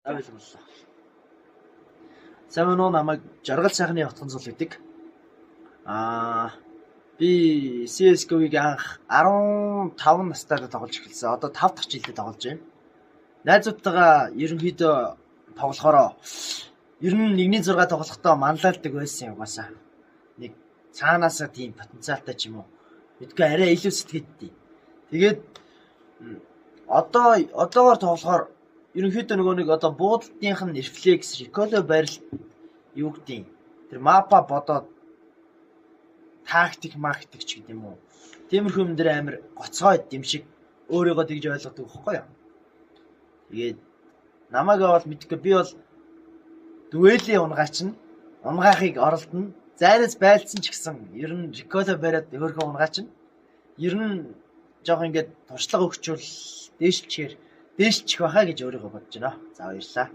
Ойлголоо. Сайн уу намайг жаргал сайхны утган зул гэдэг. Би CS:GO-ыг анх 15 настайдаа тоглож эхэлсэн. Одоо 5 дахь жилдээ тоглож байна. Найзуудтайгаа ерөнхийдөө тоглохороо ер нь 1-6 тоглохдоо манлайлдаг байсан угаасаа. Нэг цаанаасаа тийм потенциалтай ч юм уу. Мэдгүй арай илүү сэтгэдтэй. Тэгээд одоогоор тоглохоор ерөнхийдөө нэг одоо буудалтынх нь рефлекс, recoil барилт юу гэдэг. Тэр мапа бодоод тактик ч гэдэг юм уу. Тиймэрхүү юм дээр амар гоцгой юм шиг өөрийгөө тэгж ойлгодог байхгүй юу? Тэгээд намайг бол мэдгүй би бол дуэлийн унгаахыг оролдоно. Зайраас байлцсан ч гэсэн ер нь recoil бариад өөрхөө унгаачин. Ер нь жоох ингээд туршлага өгчүүл дээшлчих байхаа гэж өөрийгөө бодож байна. За баярлалаа.